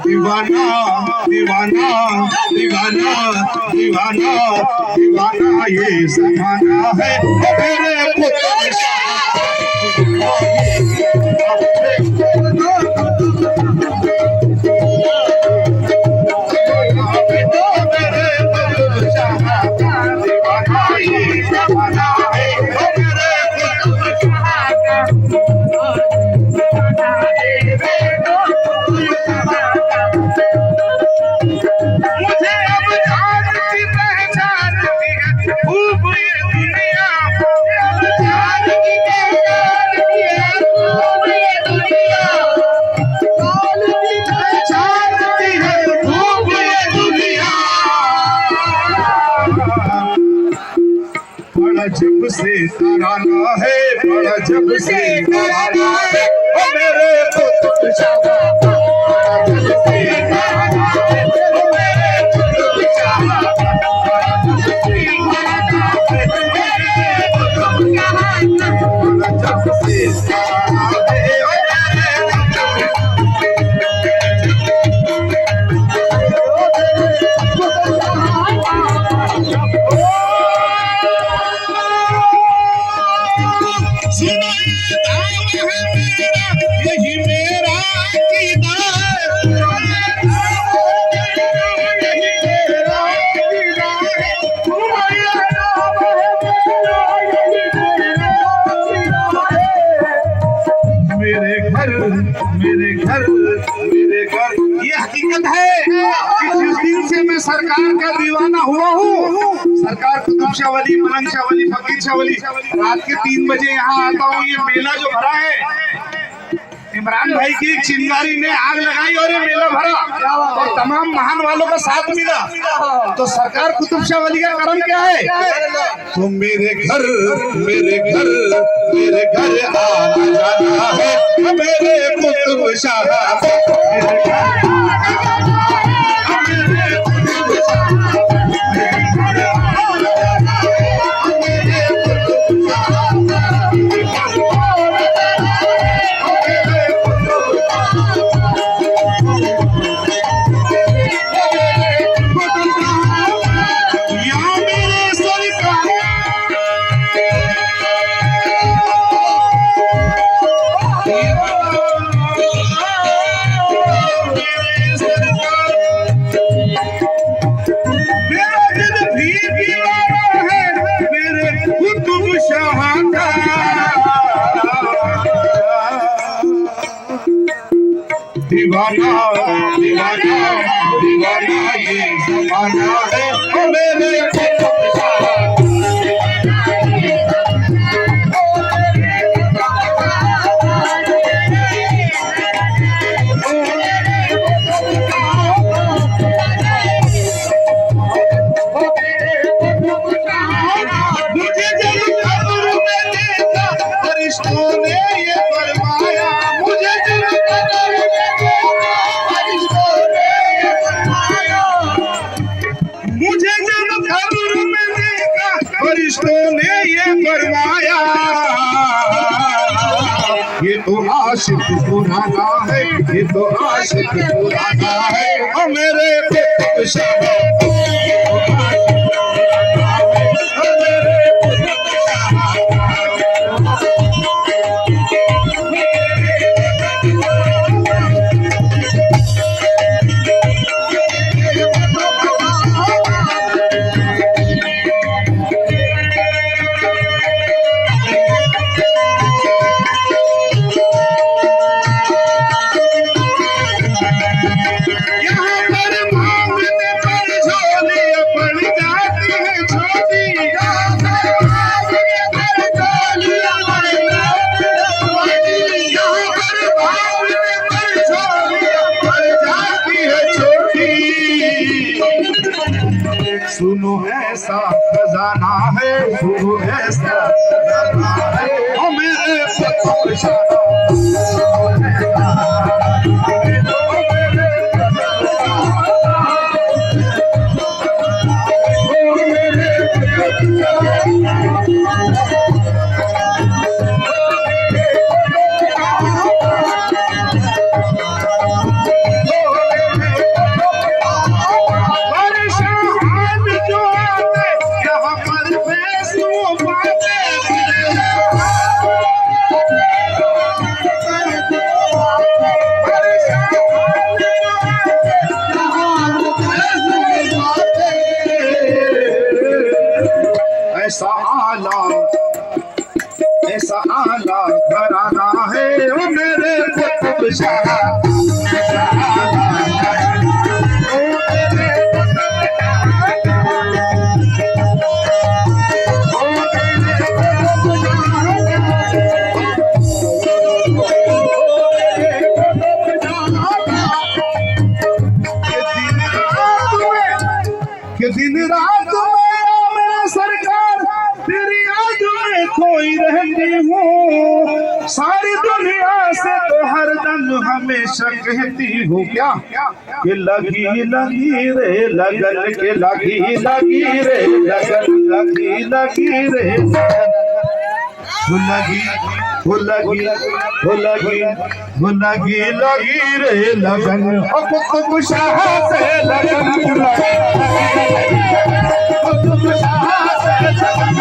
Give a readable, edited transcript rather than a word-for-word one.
दीवाना दीवाना दीवाना दीवाना दीवाना ये जमाना है मेरे जब से तराना है बड़ा जब से तराना है ओ मेरे कुतुब शाह जब से तराना है ओ मेरे कुतुब शाह जब से तराना है मेरे कुतुब शाह जब से तराना है ओ मेरे घर ये हकीकत है कि जिस दिन से मैं सरकार का दीवाना हुआ हूँ, सरकार कुतुब शाह वली, मलंग शाह वली, फकीर शाह वली, रात के 3 बजे यहाँ आता हूँ। ये मेला जो भरा है, इमरान भाई की एक चिंगारी ने आग लगाई और ये मेला भरा और तमाम महान वालों का साथ मिला। तो सरकार कुतुब शाह वली का करम क्या है? तो मेरे घर आना जाना है मेरे कुतुब शाह दीवाना दीवाना दीवाना ये जमाना है ओ मेरे कुतुब शाह मुझे जब कब्र में देखा फरिश्तों ने ये फरमाया, मुझे जब फरिश्तों ने ये फरमाया, ये तो आशिक पुराना है, ये तो आशिक पुराना है ओ मेरे कुतुब शाह। सुनो ऐसा खजाना है, सुनो ऐसा खजाना है ओ मेरे कुतुब शाह। ऐसा आला घराना है वो मेरे कुतुब शाह। ऐसा आला घराना ओ मेरे कुतुब शाह। ओ मेरे कुतुब शाह। कि दिन रात में मेरा सरकार तेरी याद में खोई रहती हूँ, सारी दुनिया से तो हरदम हमेशा कहती हूँ क्या कि लगी लगी रे लगन के लगी लगी रे लगन लगी लगी रे लगी लगी लगी लगी लगी रे लगन कुतुब शाह से लगन कुतुब शाह से लगन